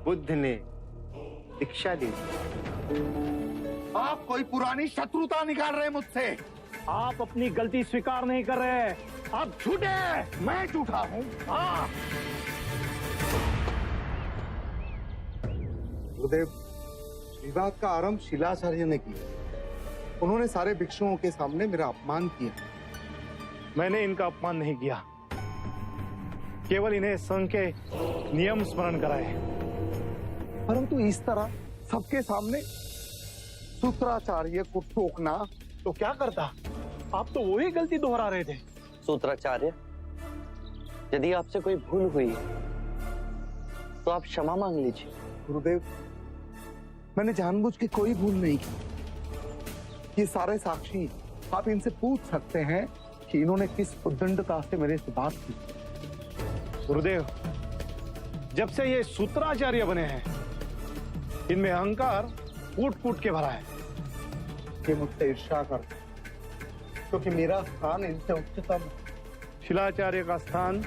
बुद्ध ने दीक्षा ली। आप कोई पुरानी शत्रुता निकाल रहे मुझसे। आप अपनी गलती स्वीकार नहीं कर रहे। आप झूठे हैं, मैं झूठा हूं। हाँ। गुरुदेव, विवाद का आरंभ शिलाचार्य ने किया। उन्होंने सारे भिक्षुओं के सामने मेरा अपमान किया। मैंने इनका अपमान नहीं किया, केवल इन्हें संघ के नियम स्मरण कराए। परंतु इस तरह सबके सामने सूत्राचार्य को टोकना। तो क्या करता? आप तो वही गलती दोहरा रहे थे। सूत्राचार्य, यदि आपसे कोई भूल हुई तो आप क्षमा मांग लीजिए। गुरुदेव, मैंने जानबूझ के कोई भूल नहीं की। ये सारे साक्षी, आप इनसे पूछ सकते हैं कि इन्होंने किस उद्दंडता से मेरे से बात की। गुरुदेव, जब से ये सूत्राचार्य बने हैं, इनमें अहंकार कूट कूट के भरा है। ये मुझसे ईर्ष्या करते, क्योंकि मेरा स्थान इनसे उच्चतम है। शिलाचार्य का स्थान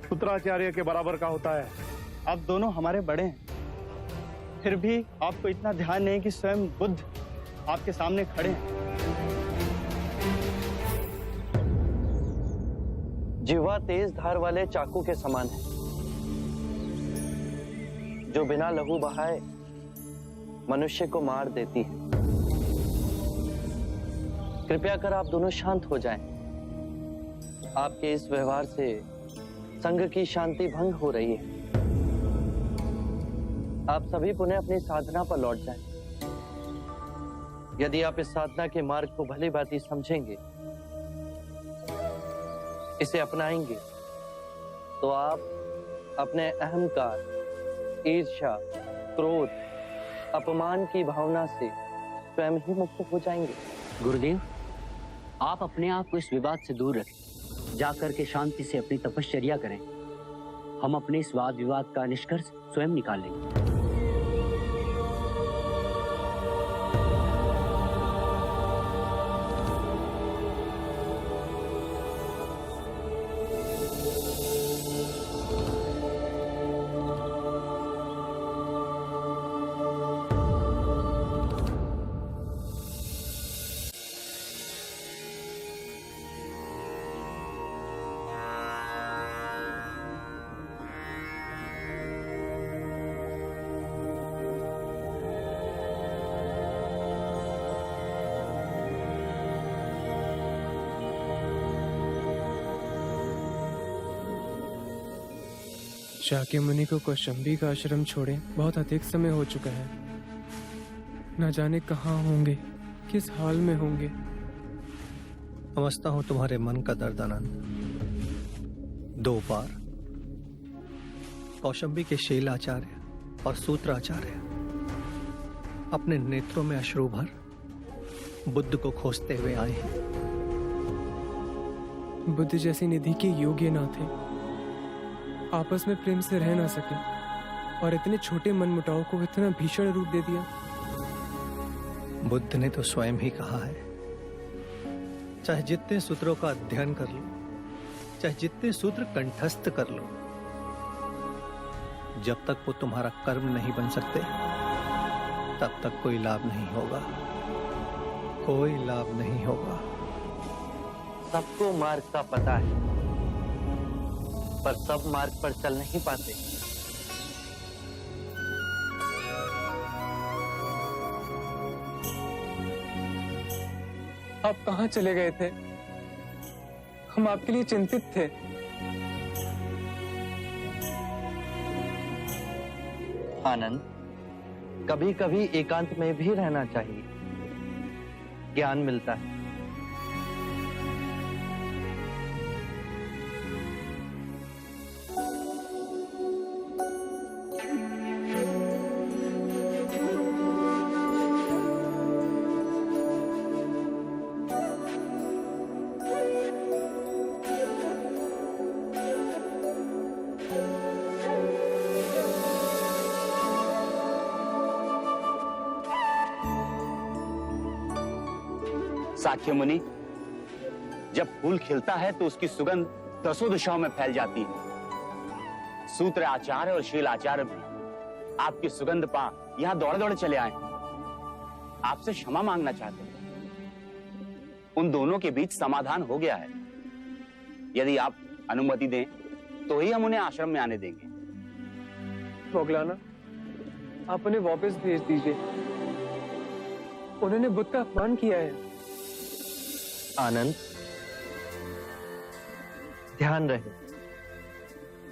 सूत्राचार्य के बराबर का होता है। आप दोनों हमारे बड़े हैं, फिर भी आपको इतना ध्यान नहीं कि स्वयं बुद्ध आपके सामने खड़े हैं। जिह्वा तेज धार वाले चाकू के समान है, जो बिना लहू बहाए मनुष्य को मार देती है। कृपया कर आप दोनों शांत हो जाएं। आपके इस व्यवहार से संघ की शांति भंग हो रही है। आप सभी पुनः अपनी साधना पर लौट जाएं। यदि आप इस साधना के मार्ग को भली भांति समझेंगे, इसे अपनाएंगे, तो आप अपने अहंकार, ईर्ष्या, क्रोध, अपमान की भावना से स्वयं ही मुक्त हो जाएंगे। गुरुदेव, आप अपने आप को इस विवाद से दूर रखें, जाकर के शांति से अपनी तपश्चर्या करें। हम अपने इस वाद विवाद का निष्कर्ष स्वयं निकाल लेंगे। शाक्यमुनि को कौशंबी का आश्रम छोड़े बहुत अधिक समय हो चुका है। न जाने कहाँ होंगे, किस हाल में होंगे। समझता हूं तुम्हारे मन का दर्द आनंद। 2 बार कौशंबी के शीलाचार्य और सूत्राचार्य अपने नेत्रों में अश्रु भर बुद्ध को खोजते हुए आए हैं। बुद्ध जैसी निधि के योग्य ना थे, आपस में प्रेम से रह ना सके और इतने छोटे मनमुटाव को इतना भीषण रूप दे दिया। बुद्ध ने तो स्वयं ही कहा है, चाहे जितने सूत्रों का अध्ययन कर लो, चाहे जितने सूत्र कंठस्थ कर लो, जब तक वो तुम्हारा कर्म नहीं बन सकते, तब तक कोई लाभ नहीं होगा। कोई लाभ नहीं होगा। सबको मार्ग का पता है, पर सब मार्ग पर चल नहीं पाते। आप कहाँ चले गए थे? हम आपके लिए चिंतित थे। आनंद, कभी कभी एकांत में भी रहना चाहिए, ज्ञान मिलता है। साक्य मुनि, जब फूल खिलता है तो उसकी सुगंध 10 दिशाओं में फैल जाती है। सूत्र आचार्य और शील आचार्य भी आपकी सुगंध पा यहाँ दौड़े दौड़े चले आए, आपसे क्षमा मांगना चाहते हैं। उन दोनों के बीच समाधान हो गया है। यदि आप अनुमति दें तो ही हम उन्हें आश्रम में आने देंगे। मोगलाना, आप उन्हें वापस भेज दीजिए। उन्होंने बुद्ध का अपमान किया है। आनंद, ध्यान रहे,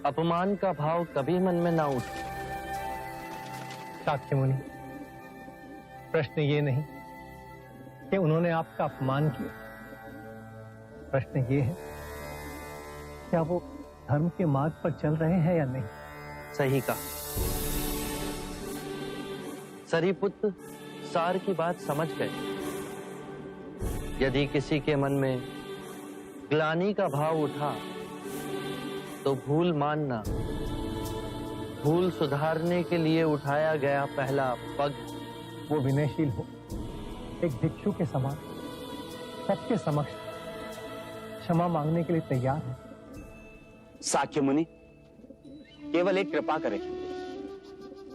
अपमान का भाव कभी मन में ना उठे। साक्य मुनि, प्रश्न ये नहीं कि उन्होंने आपका अपमान किया, प्रश्न ये है क्या वो धर्म के मार्ग पर चल रहे हैं या नहीं। सही कहा। सरीपुत्र सार की बात समझ गए। यदि किसी के मन में ग्लानि का भाव उठा तो भूल मानना, भूल सुधारने के लिए उठाया गया पहला पग। वो विनयशील हो, एक भिक्षु के समान सबके समक्ष क्षमा मांगने के लिए तैयार है। साक्य मुनि, केवल एक कृपा करें।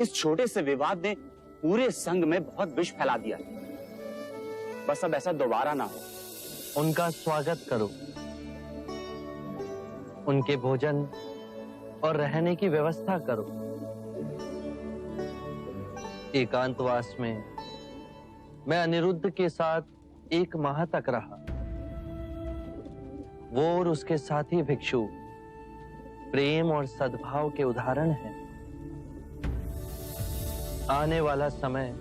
इस छोटे से विवाद ने पूरे संघ में बहुत विष फैला दिया। बस अब ऐसा दोबारा ना हो। उनका स्वागत करो, उनके भोजन और रहने की व्यवस्था करो। एकांतवास में मैं अनिरुद्ध के साथ 1 माह तक रहा। वो और उसके साथी भिक्षु प्रेम और सद्भाव के उदाहरण हैं। आने वाला समय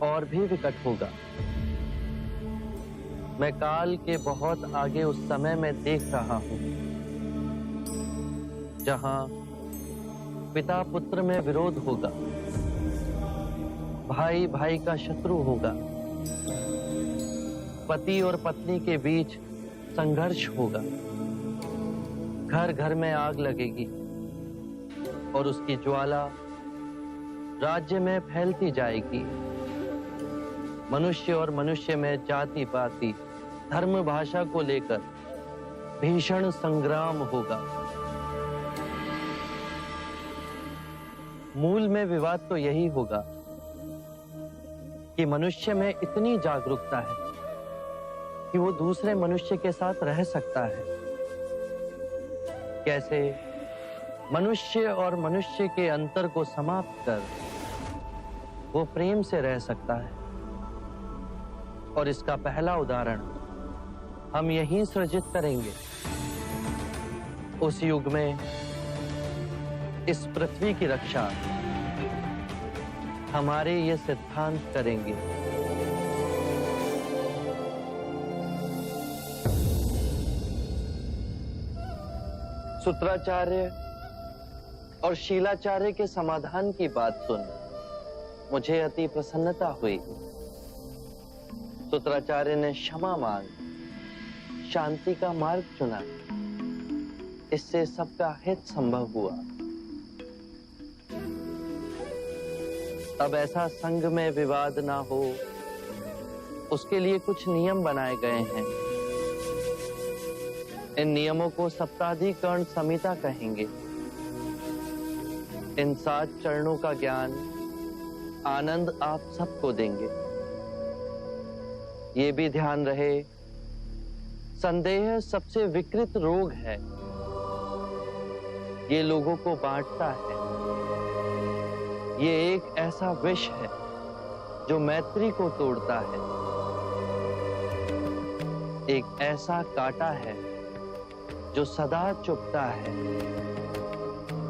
और भी विकट होगा। मैं काल के बहुत आगे उस समय में देख रहा हूं जहां पिता पुत्र में विरोध होगा, भाई भाई का शत्रु होगा, पति और पत्नी के बीच संघर्ष होगा, घर घर में आग लगेगी और उसकी ज्वाला राज्य में फैलती जाएगी। मनुष्य और मनुष्य में जाति पाति धर्म भाषा को लेकर भीषण संग्राम होगा। मूल में विवाद तो यही होगा कि मनुष्य में इतनी जागरूकता है कि वो दूसरे मनुष्य के साथ रह सकता है। कैसे मनुष्य और मनुष्य के अंतर को समाप्त कर वो प्रेम से रह सकता है। और इसका पहला उदाहरण हम यहीं सृजित करेंगे। उस युग में इस पृथ्वी की रक्षा हमारे ये सिद्धांत करेंगे। सूत्राचार्य और शीलाचार्य के समाधान की बात सुन मुझे अति प्रसन्नता हुई। सूत्राचार्य ने क्षमा मांग शांति का मार्ग चुना। इससे सबका हित संभव हुआ। अब ऐसा संघ में विवाद ना हो, उसके लिए कुछ नियम बनाए गए हैं। इन नियमों को सप्ताधिकरण संहिता कहेंगे। इन 7 चरणों का ज्ञान आनंद आप सबको देंगे। ये भी ध्यान रहे, संदेह सबसे विकृत रोग है। ये लोगों को बांटता है। ये एक ऐसा विष है जो मैत्री को तोड़ता है। एक ऐसा कांटा है जो सदा चुभता है।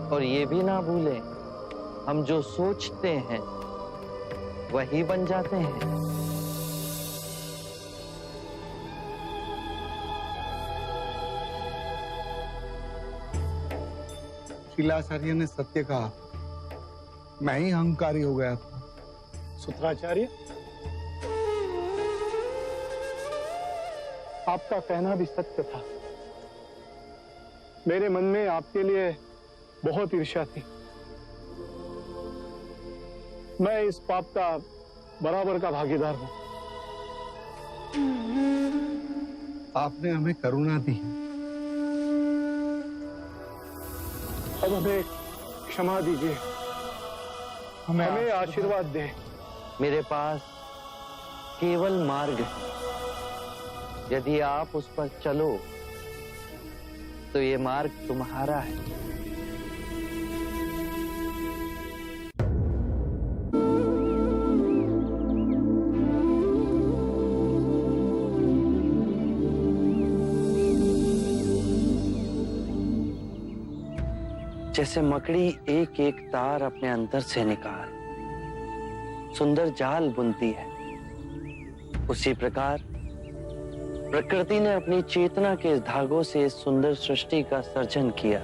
और ये भी ना भूलें, हम जो सोचते हैं वही बन जाते हैं। शीलाचार्य ने सत्य कहा, मैं ही अहंकारी हो गया था। सूत्राचार्य, आपका कहना भी सत्य था। मेरे मन में आपके लिए बहुत ईर्ष्या थी। मैं इस पाप का बराबर का भागीदार हूं। आपने हमें करुणा दी। अब हमें क्षमा दीजिए। हमें आशीर्वाद दे। मेरे पास केवल मार्ग है, यदि आप उस पर चलो तो ये मार्ग तुम्हारा है। जैसे मकड़ी एक एक तार अपने अंदर से निकाल सुंदर जाल बुनती है, उसी प्रकार प्रकृति ने अपनी चेतना के इस धागों से इस सुंदर सृष्टि का सर्जन किया।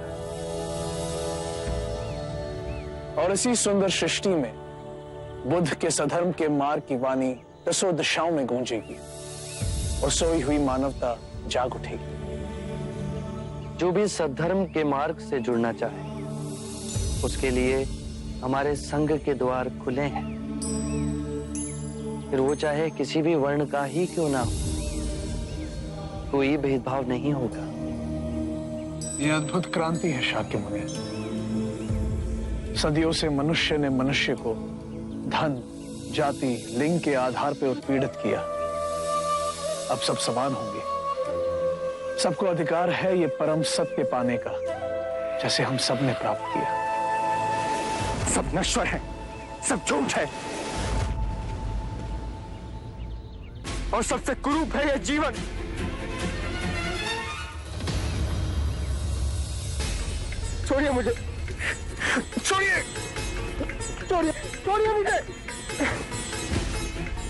और इसी सुंदर सृष्टि में बुद्ध के सधर्म के मार्ग की वाणी दसों दिशाओं में गूंजेगी और सोई हुई मानवता जाग उठेगी। जो भी सद्धर्म के मार्ग से जुड़ना चाहे उसके लिए हमारे संघ के द्वार खुले हैं, फिर वो चाहे किसी भी वर्ण का ही क्यों ना हो, कोई भेदभाव नहीं होगा। ये अद्भुत क्रांति है शाक्य मुनि। सदियों से मनुष्य ने मनुष्य को धन, जाति, लिंग के आधार पर उत्पीड़ित किया। अब सब समान होंगे। सबको अधिकार है ये परम सत्य पाने का, जैसे हम सब ने प्राप्त किया। सब नश्वर है, सब झूठ है और सबसे कुरूप है यह जीवन। छोड़िए मुझे, छोड़िए, छोड़िए, छोड़िए मुझे।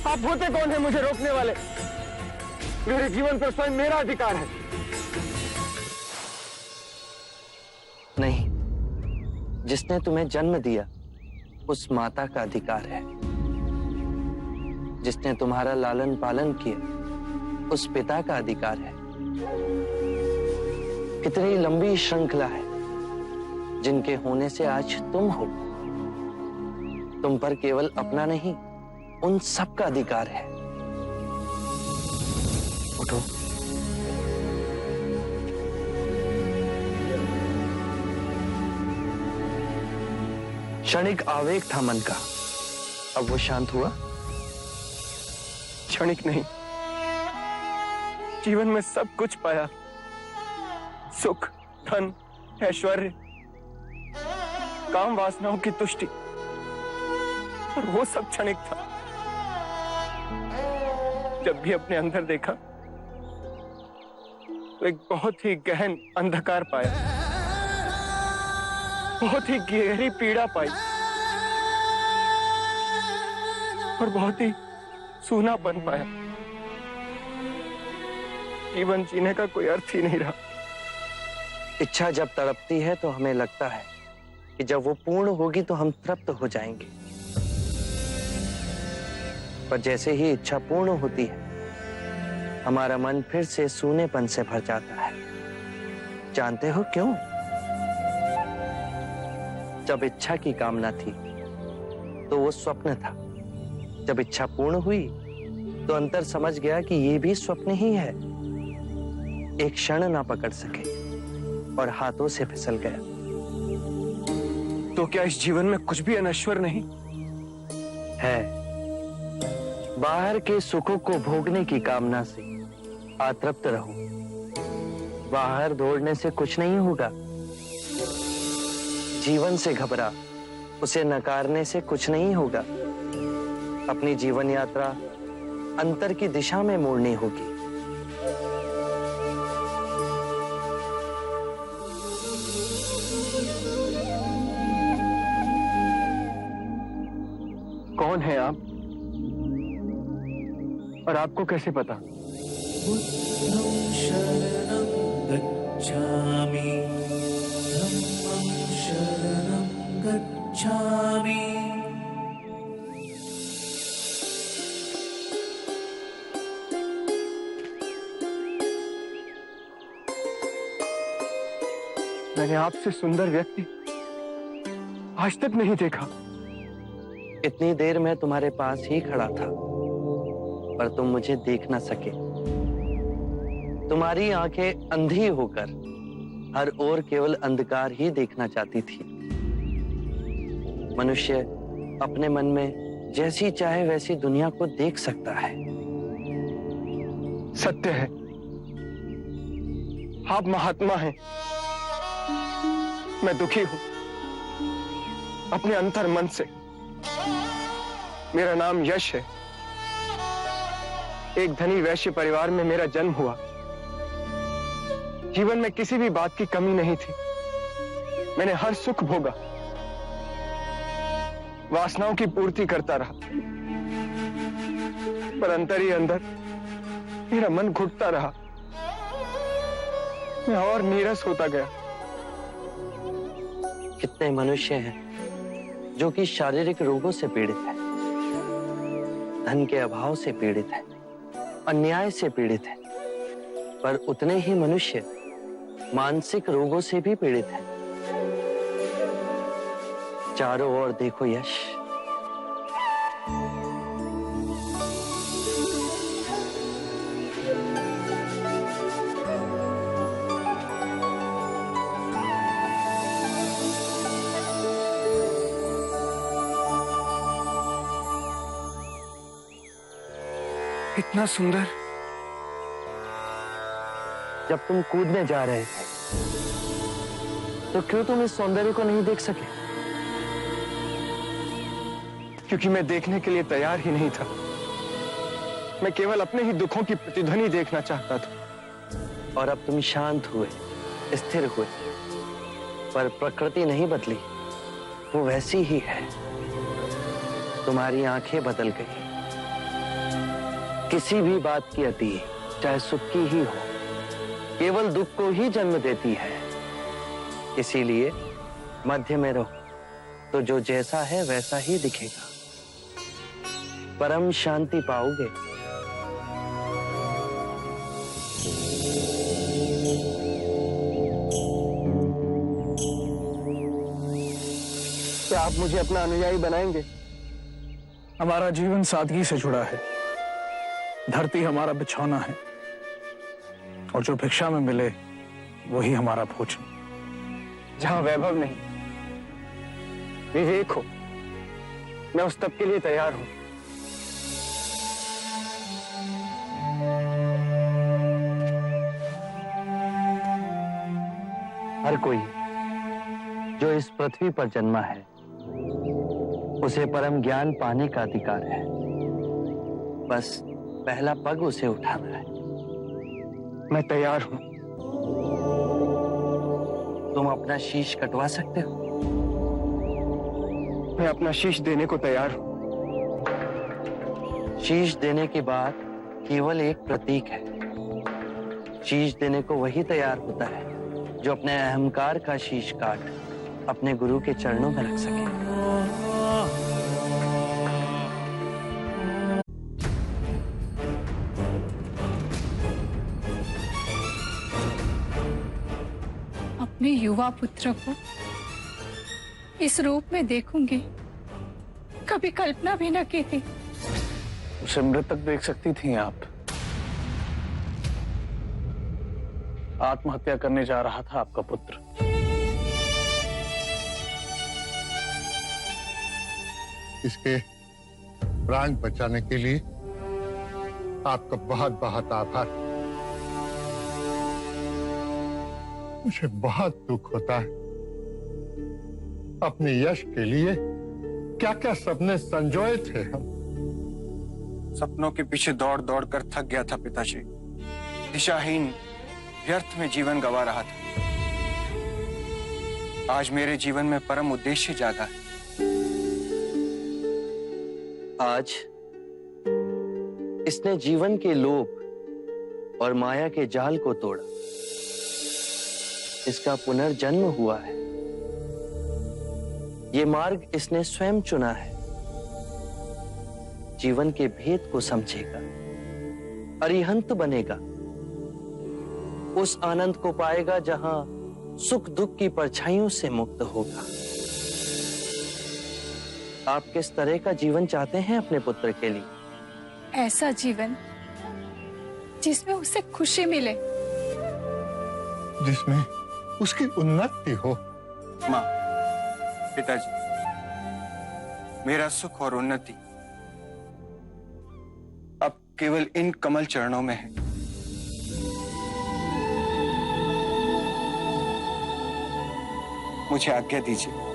आप होते कौन है मुझे रोकने वाले? मेरे जीवन पर स्वयं मेरा अधिकार है। नहीं, जिसने तुम्हें जन्म दिया उस माता का अधिकार है। जिसने तुम्हारा लालन पालन किया उस पिता का अधिकार है। कितनी लंबी श्रृंखला है जिनके होने से आज तुम हो। तुम पर केवल अपना नहीं, उन सब का अधिकार है। उठो। क्षणिक आवेग था मन का, अब वो शांत हुआ? क्षणिक नहीं, जीवन में सब कुछ पाया। सुख, धन, ऐश्वर्य, काम वासनाओं की तुष्टि, और वो सब क्षणिक था। जब भी अपने अंदर देखा तो एक बहुत ही गहन अंधकार पाया, बहुत ही गहरी पीड़ा पाई और बहुत ही सूनापन पाया। जीवन जीने का कोई अर्थ ही नहीं रहा। इच्छा जब तड़पती है तो हमें लगता है कि जब वो पूर्ण होगी तो हम तृप्त हो जाएंगे, पर जैसे ही इच्छा पूर्ण होती है हमारा मन फिर से सूनेपन से भर जाता है। जानते हो क्यों? जब इच्छा की कामना थी तो वो स्वप्न था। जब इच्छा पूर्ण हुई तो अंतर समझ गया कि ये भी स्वप्न ही है। एक क्षण ना पकड़ सके और हाथों से फिसल गया। तो क्या इस जीवन में कुछ भी अनश्वर नहीं है? बाहर के सुखों को भोगने की कामना से अतृप्त रहो। बाहर दौड़ने से कुछ नहीं होगा। जीवन से घबरा, उसे नकारने से कुछ नहीं होगा। अपनी जीवन यात्रा अंतर की दिशा में मोड़नी होगी। कौन है आप और आपको कैसे पता? शरणं गच्छामि, धम्मं शरणं गच्छामि। मैंने आपसे सुंदर व्यक्ति आज तक नहीं देखा। इतनी देर मैं तुम्हारे पास ही खड़ा था पर तुम मुझे देख न सके। तुम्हारी आंखें अंधी होकर हर ओर केवल अंधकार ही देखना चाहती थी। मनुष्य अपने मन में जैसी चाहे वैसी दुनिया को देख सकता है। सत्य है, आप महात्मा हैं। मैं दुखी हूं अपने अंतर मन से। मेरा नाम यश है। एक धनी वैश्य परिवार में मेरा जन्म हुआ। जीवन में किसी भी बात की कमी नहीं थी। मैंने हर सुख भोगा, वासनाओं की पूर्ति करता रहा, पर अंतर ही अंदर मेरा मन घुटता रहा। मैं और नीरस होता गया। कितने मनुष्य हैं जो कि शारीरिक रोगों से पीड़ित हैं, धन के अभाव से पीड़ित हैं, अन्याय से पीड़ित हैं, पर उतने ही मनुष्य मानसिक रोगों से भी पीड़ित हैं। चारों ओर देखो यश, इतना सुंदर। जब तुम कूदने जा रहे थे तो क्यों तुम इस सौंदर्य को नहीं देख सके? क्योंकि मैं देखने के लिए तैयार ही नहीं था। मैं केवल अपने ही दुखों की प्रतिध्वनि देखना चाहता था। और अब तुम शांत हुए, स्थिर हुए, पर प्रकृति नहीं बदली, वो वैसी ही है। तुम्हारी आंखें बदल गई। किसी भी बात की अति, चाहे सुख की ही हो, केवल दुख को ही जन्म देती है। इसीलिए मध्य में रहो, तो जो जैसा है वैसा ही दिखेगा। परम शांति पाओगे। क्या आप मुझे अपना अनुयायी बनाएंगे? हमारा जीवन सादगी से जुड़ा है। धरती हमारा बिछौना है और जो भिक्षा में मिले वही हमारा भोजन। जहां वैभव नहीं, विवेक हो, मैं उस तब के लिए तैयार हूं। हर कोई जो इस पृथ्वी पर जन्मा है उसे परम ज्ञान पाने का अधिकार है। बस पहला पग उसे उठाना है। मैं तैयार हूं। तुम अपना शीश कटवा सकते हो? मैं अपना शीश देने को तैयार हूं। शीश देने के बाद केवल एक प्रतीक है। शीश देने को वही तैयार होता है जो अपने अहंकार का शीश काट अपने गुरु के चरणों में रख सके। अपने युवा पुत्र को इस रूप में देखूंगी, कभी कल्पना भी न की थी। उसे मृतक देख सकती थी आप। आत्महत्या करने जा रहा था आपका पुत्र। इसके प्राण बचाने के लिए आपका बहुत बहुत आभार। मुझे बहुत दुख होता है। अपने यश के लिए क्या क्या सपने संजोए थे हम। सपनों के पीछे दौड़ दौड़ कर थक गया था पिताजी। दिशाहीन व्यर्थ में जीवन गंवा रहा था। आज मेरे जीवन में परम उद्देश्य जागा है। आज इसने जीवन के लोभ और माया के जाल को तोड़ा। इसका पुनर्जन्म हुआ है। ये मार्ग इसने स्वयं चुना है। जीवन के भेद को समझेगा, अरिहंत बनेगा, उस आनंद को पाएगा जहां सुख दुख की परछाइयों से मुक्त होगा। आप किस तरह का जीवन चाहते हैं अपने पुत्र के लिए? ऐसा जीवन जिसमें उसे खुशी मिले, जिसमें उसकी उन्नति हो। माँ, पिताजी, मेरा सुख और उन्नति अब केवल इन कमल चरणों में है। मुझे आज्ञा दीजिए।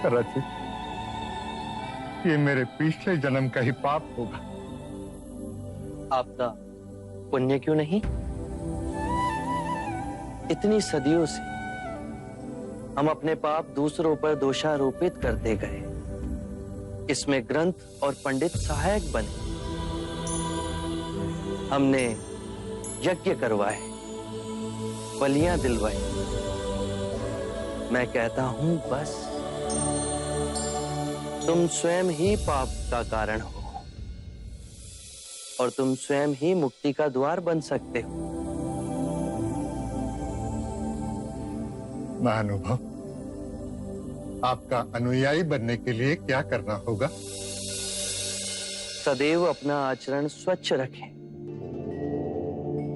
रचित, ये मेरे पिछले जन्म का ही पाप होगा। आपका पुण्य क्यों नहीं? इतनी सदियों से हम अपने पाप दूसरों पर दोषारोपित करते गए। इसमें ग्रंथ और पंडित सहायक बने। हमने यज्ञ करवाए, बलियां दिलवाई। मैं कहता हूं बस तुम स्वयं ही पाप का कारण हो और तुम स्वयं ही मुक्ति का द्वार बन सकते हो। महानुभव, आपका अनुयायी बनने के लिए क्या करना होगा? सदैव अपना आचरण स्वच्छ रखें।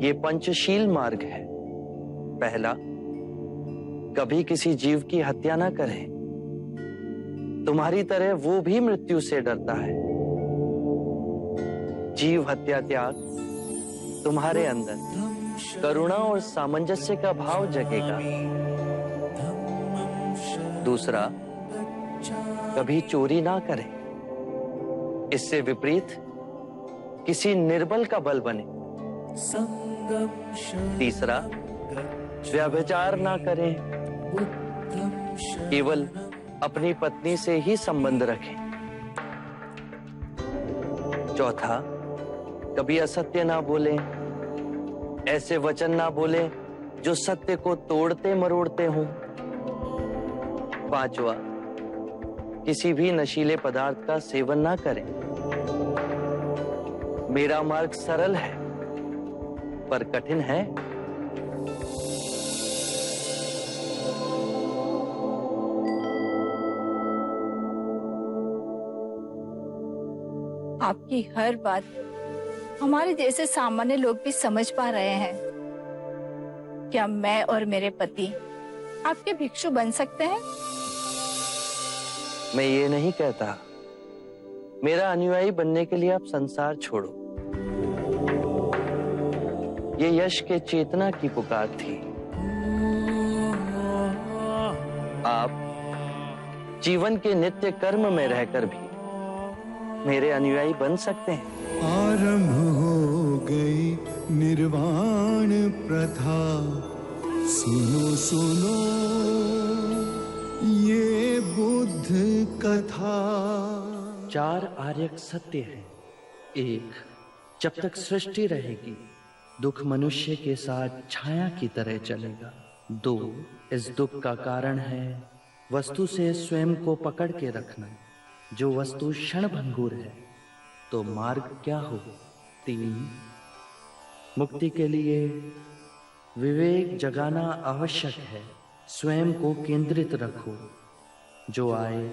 ये पंचशील मार्ग है। पहला, कभी किसी जीव की हत्या ना करें। तुम्हारी तरह वो भी मृत्यु से डरता है। जीव हत्या त्याग तुम्हारे अंदर करुणा और सामंजस्य का भाव जगेगा। दूसरा, कभी चोरी ना करें। इससे विपरीत किसी निर्बल का बल बने। तीसरा, व्यभिचार ना करें। केवल अपनी पत्नी से ही संबंध रखें। चौथा, कभी असत्य ना बोलें। ऐसे वचन ना बोलें जो सत्य को तोड़ते मरोड़ते हों। पांचवा, किसी भी नशीले पदार्थ का सेवन ना करें। मेरा मार्ग सरल है पर कठिन है। आपकी हर बात हमारे जैसे सामान्य लोग भी समझ पा रहे हैं। क्या मैं और मेरे पति आपके भिक्षु बन सकते हैं? मैं ये नहीं कहता। मेरा अनुयायी बनने के लिए आप संसार छोड़ो। ये यश के चेतना की पुकार थी। आप जीवन के नित्य कर्म में रहकर भी मेरे अनुयायी बन सकते हैं। आरंभ हो गई निर्वाण प्रथा, सुनो सुनो ये बुद्ध कथा। चार आर्यक सत्य है। एक, जब तक सृष्टि रहेगी दुख मनुष्य के साथ छाया की तरह चलेगा। दो, इस दुख का कारण है वस्तु से स्वयं को पकड़ के रखना। जो वस्तु क्षण भंगुर है तो मार्ग क्या हो। तीन, मुक्ति के लिए विवेक जगाना आवश्यक है। स्वयं को केंद्रित रखो। जो आए,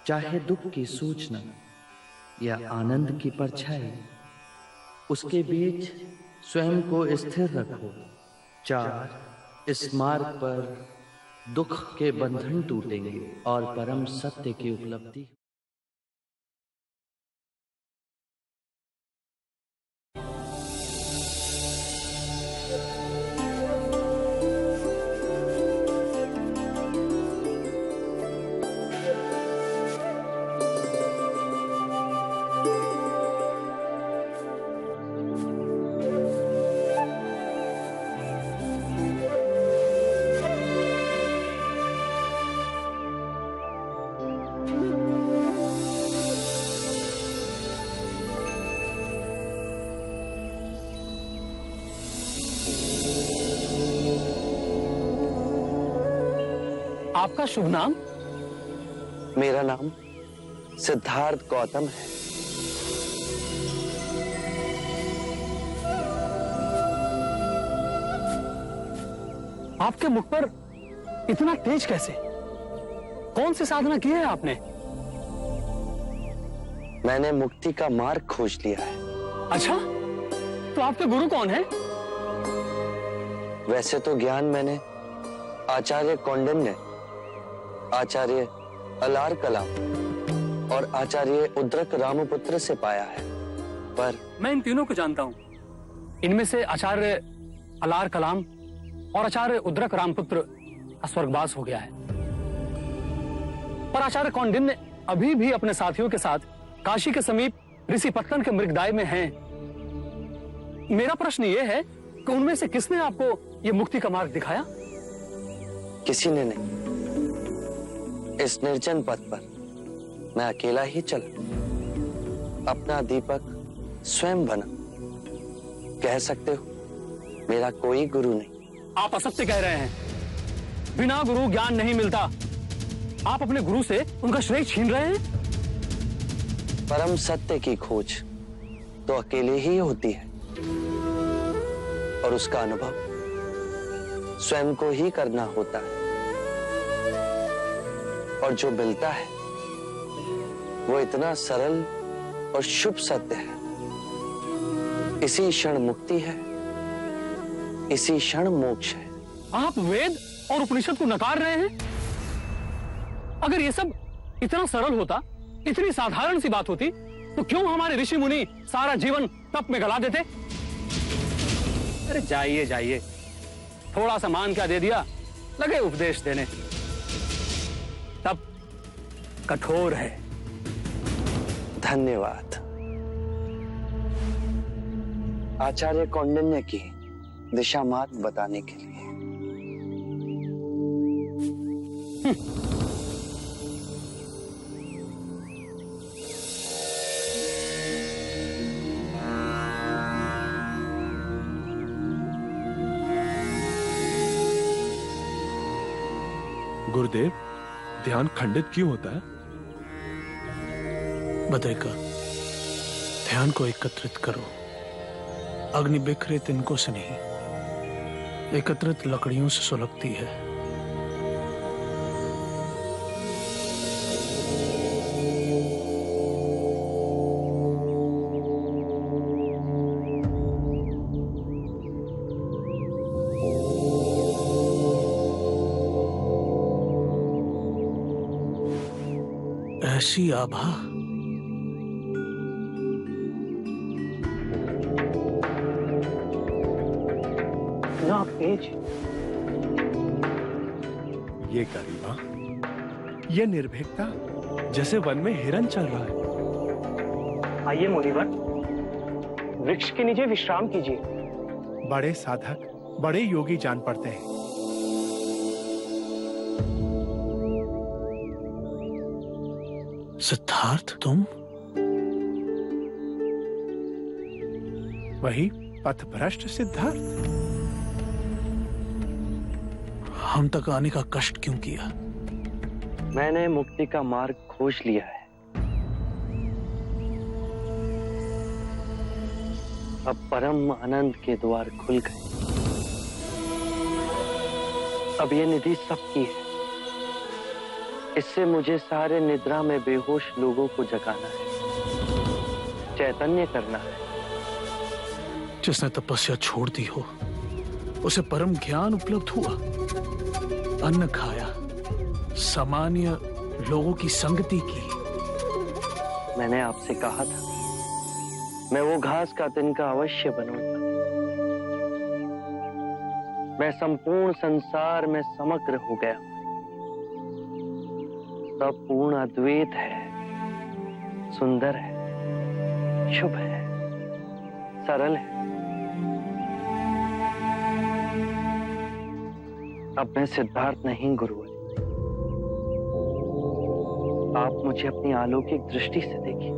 चाहे दुख की सूचना या आनंद की परछाई, उसके बीच स्वयं को स्थिर रखो। चार, इस मार्ग पर दुख के बंधन टूटेंगे और परम सत्य की उपलब्धि। आपका शुभ नाम? मेरा नाम सिद्धार्थ गौतम है। आपके मुख पर इतना तेज कैसे? कौन सी साधना की है आपने? मैंने मुक्ति का मार्ग खोज लिया है। अच्छा, तो आपके गुरु कौन है? वैसे तो ज्ञान मैंने आचार्य कौंडिन्य, आचार्य अलार कलाम और आचार्य उद्रक रामपुत्र से पाया है, पर मैं इन तीनों को जानता हूँ। इनमें से आचार्य अलार कलाम और आचार्य उद्रक रामपुत्र स्वर्गवास हो गया है, पर आचार्य कौंडिन्य अभी भी अपने साथियों के साथ काशी के समीप ऋषिपत्तन के मृगदाय में हैं। मेरा प्रश्न यह है कि उनमें से किसने आपको यह मुक्ति का मार्ग दिखाया? किसी ने नहीं। इस निर्जन पथ पर मैं अकेला ही चला, अपना दीपक स्वयं बना। कह सकते हो मेरा कोई गुरु नहीं। आप असत्य कह रहे हैं। बिना गुरु ज्ञान नहीं मिलता। आप अपने गुरु से उनका श्रेय छीन रहे हैं। परम सत्य की खोज तो अकेले ही होती है और उसका अनुभव स्वयं को ही करना होता है, और जो मिलता है वो इतना सरल और शुभ सत्य है। इसी क्षण मुक्ति है, इसी क्षण मोक्ष है। आप वेद और उपनिषद को नकार रहे हैं। अगर ये सब इतना सरल होता, इतनी साधारण सी बात होती, तो क्यों हमारे ऋषि मुनि सारा जीवन तप में गला देते? अरे जाइए जाइए, थोड़ा सा मान क्या दे दिया, लगे उपदेश देने। तप कठोर है। धन्यवाद आचार्य कौंडिन्य की दिशा मार्ग बताने के लिए। गुरुदेव, ध्यान खंडित क्यों होता है? बदेका, ध्यान को एकत्रित करो। अग्नि बिखरे तिनकों से नहीं, एकत्रित लकड़ियों से सुलगती है। ऐसी आभा ये गरिमा, ये निर्भीकता, जैसे वन में हिरन चल रहा है। आइए मुनिवर, वृक्ष के नीचे विश्राम कीजिए। बड़े साधक, बड़े योगी जान पड़ते हैं। सिद्धार्थ, तुम? वही पथभ्रष्ट सिद्धार्थ। हम तक आने का कष्ट क्यों किया? मैंने मुक्ति का मार्ग खोज लिया है। अब परम आनंद के द्वार खुल गए। अब ये निधि सबकी है। इससे मुझे सारे निद्रा में बेहोश लोगों को जगाना है, चैतन्य करना है। जिसने तपस्या छोड़ दी हो, उसे परम ज्ञान उपलब्ध हुआ। अन्न खाया, सामान्य लोगों की संगति की। मैंने आपसे कहा था, मैं वो घास का तिनका अवश्य बनूंगा। मैं संपूर्ण संसार में समग्र हो गया। सब पूर्ण अद्वैत है, सुंदर है, शुभ है, सरल है। अब मैं सिद्धार्थ नहीं गुरुवर। आप मुझे अपनी अलौकिक दृष्टि से देखिए।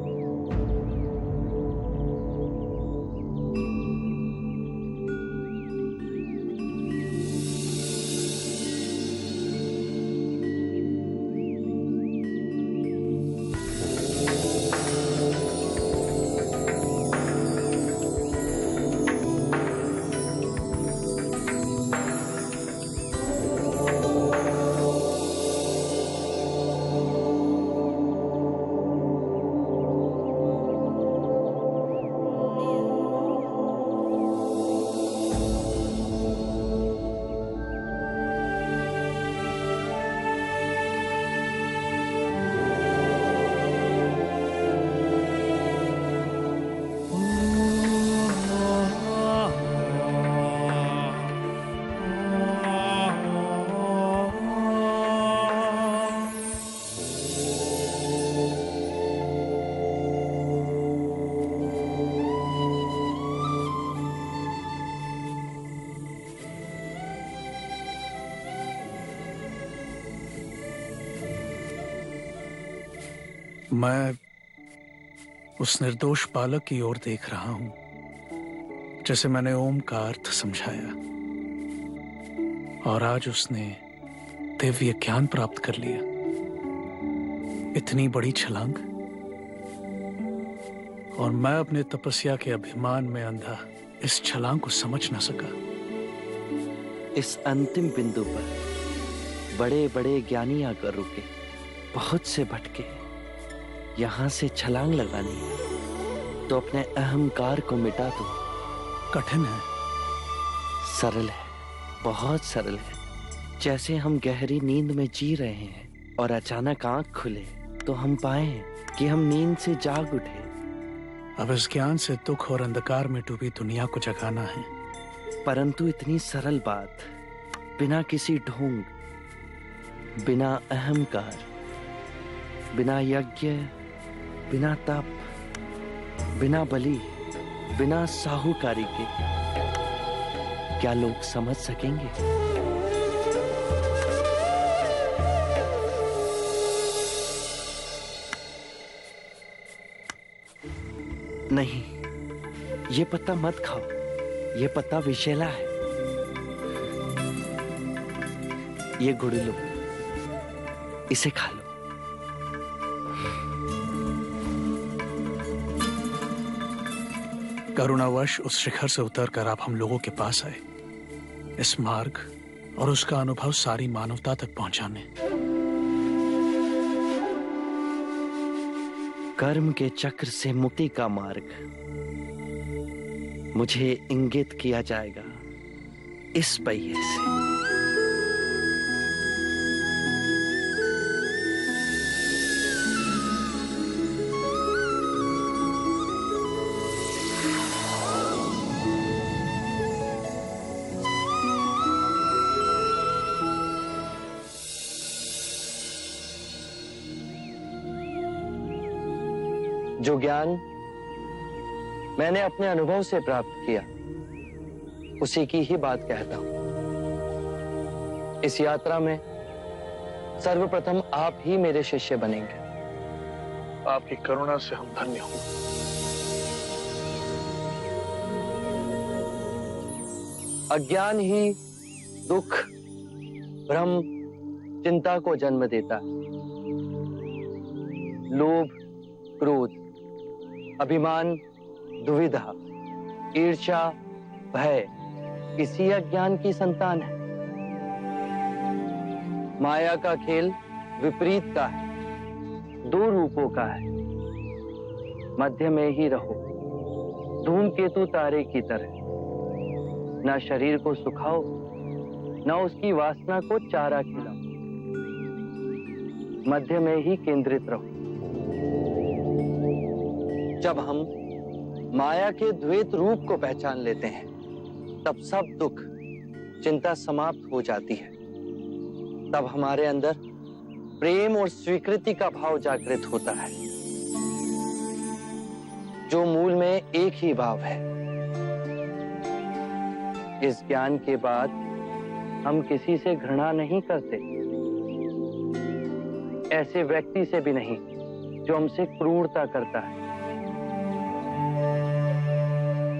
मैं उस निर्दोष बालक की ओर देख रहा हूं जैसे मैंने ओम का अर्थ समझाया, और आज उसने दिव्य ज्ञान प्राप्त कर लिया। इतनी बड़ी छलांग, और मैं अपने तपस्या के अभिमान में अंधा इस छलांग को समझ न सका। इस अंतिम बिंदु पर बड़े बड़े ज्ञानी आकर रुके, बहुत से भटके। यहां से छलांग लगानी है तो अपने अहंकार को मिटा दो। कठिन है? सरल है, बहुत सरल है। जैसे हम गहरी नींद में जी रहे हैं और अचानक आंख खुले तो हम पाए कि हम नींद से जाग उठे। अब इस ज्ञान से दुख और अंधकार में डूबी दुनिया को जगाना है। परंतु इतनी सरल बात, बिना किसी ढोंग, बिना अहंकार, बिना यज्ञ, बिना तप, बिना बलि, बिना साहूकारी के, क्या लोग समझ सकेंगे? नहीं, ये पत्ता मत खाओ, ये पत्ता विषैला है। ये गुड़ लो, इसे खा लो। करुणावश उस शिखर से उतरकर आप हम लोगों के पास आए, इस मार्ग और उसका अनुभव सारी मानवता तक पहुंचाने। कर्म के चक्र से मुक्ति का मार्ग मुझे इंगित किया जाएगा इस पहिए से। जो ज्ञान मैंने अपने अनुभव से प्राप्त किया, उसी की ही बात कहता हूं। इस यात्रा में सर्वप्रथम आप ही मेरे शिष्य बनेंगे। आपकी करुणा से हम धन्य हों। अज्ञान ही दुख, भ्रम, चिंता को जन्म देता है। लोभ, क्रोध, अभिमान, दुविधा, ईर्ष्या, भय इसी अज्ञान की संतान है। माया का खेल विपरीत का है, दो रूपों का है। मध्य में ही रहो, धूमकेतु तारे की तरह। ना शरीर को सुखाओ, ना उसकी वासना को चारा खिलाओ। मध्य में ही केंद्रित रहो। जब हम माया के द्वैत रूप को पहचान लेते हैं, तब सब दुख, चिंता समाप्त हो जाती है। तब हमारे अंदर प्रेम और स्वीकृति का भाव जागृत होता है, जो मूल में एक ही भाव है। इस ज्ञान के बाद हम किसी से घृणा नहीं करते, ऐसे व्यक्ति से भी नहीं जो हमसे क्रूरता करता है,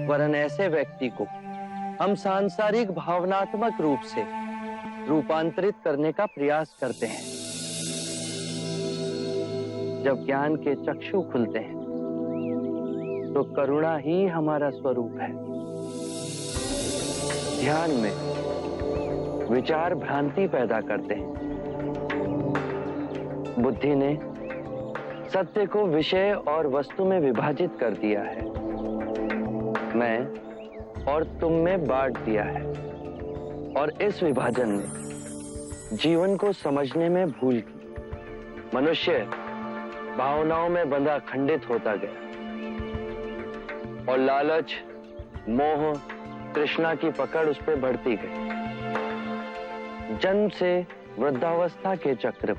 वरन ऐसे व्यक्ति को हम सांसारिक भावनात्मक रूप से रूपांतरित करने का प्रयास करते हैं। जब ज्ञान के चक्षु खुलते हैं तो करुणा ही हमारा स्वरूप है। ध्यान में विचार भ्रांति पैदा करते हैं। बुद्धि ने सत्य को विषय और वस्तु में विभाजित कर दिया है, मैं और तुम में बांट दिया है, और इस विभाजन ने जीवन को समझने में भूल की। मनुष्य भावनाओं में बंधा खंडित होता गया और लालच, मोह, तृष्णा की पकड़ उस पर बढ़ती गई। जन्म से वृद्धावस्था के चक्र,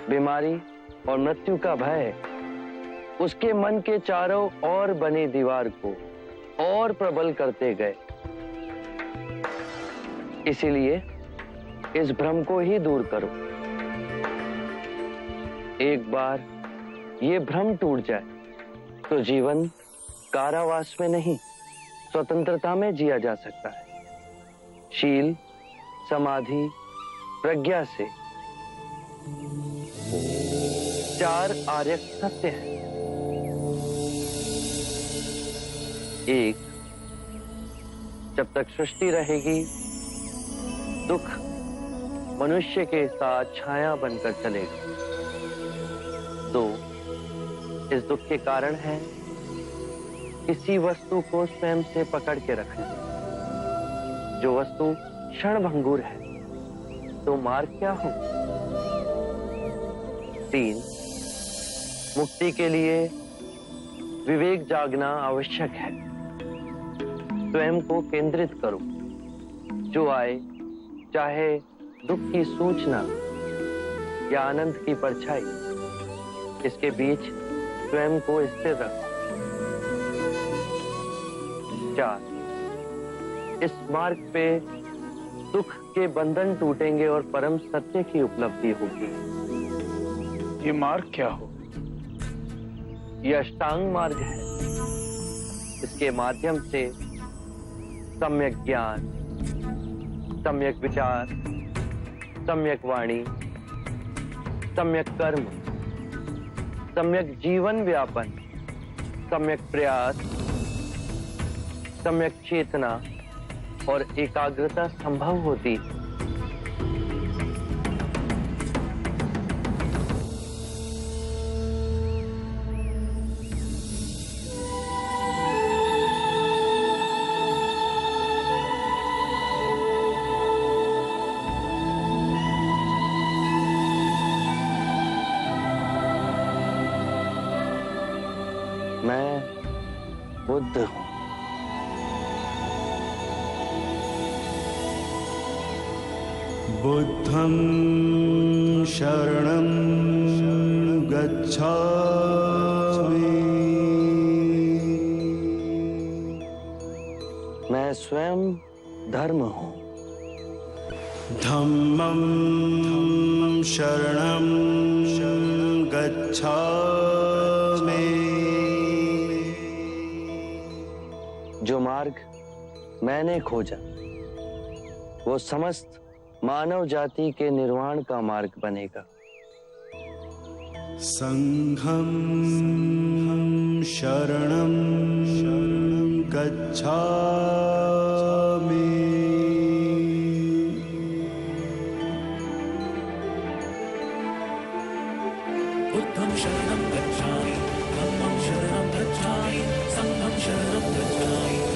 बीमारी और मृत्यु का भय उसके मन के चारों ओर बनी दीवार को और प्रबल करते गए। इसीलिए इस भ्रम को ही दूर करो। एक बार ये भ्रम टूट जाए तो जीवन कारावास में नहीं, स्वतंत्रता में जिया जा सकता है। शील, समाधि, प्रज्ञा से 4 आर्य सत्य हैं। 1, जब तक सृष्टि रहेगी दुख मनुष्य के साथ छाया बनकर चलेगा। 2, इस दुख के कारण है किसी वस्तु को स्वयं से पकड़ के रखना। जो वस्तु क्षणभंगुर है तो मार्ग क्या हो? 3, मुक्ति के लिए विवेक जागना आवश्यक है। स्वयं को केंद्रित करो। जो आए, चाहे दुख की सूचना या आनंद की परछाई, इसके बीच स्वयं को स्थिर रखो। 4, इस मार्ग पे दुख के बंधन टूटेंगे और परम सत्य की उपलब्धि होगी। ये मार्ग क्या हो? यह अष्टांग मार्ग है। इसके माध्यम से सम्यक ज्ञान, सम्यक विचार, सम्यक वाणी, सम्यक कर्म, सम्यक जीवन व्यापन, सम्यक प्रयास, सम्यक चेतना और एकाग्रता संभव होती है। मैं बुद्ध हूं। बुद्धं शरणं गच्छामि। मैं स्वयं धर्म हूं। धम्मं शरणं गच्छामि। जो मार्ग मैंने खोजा वो समस्त मानव जाति के निर्वाण का मार्ग बनेगा। संघं शरणं गच्छामि। बुद्धं शरणं गच्छामि, धम्मं शरणं गच्छामि, संघं शरणं गच्छामि।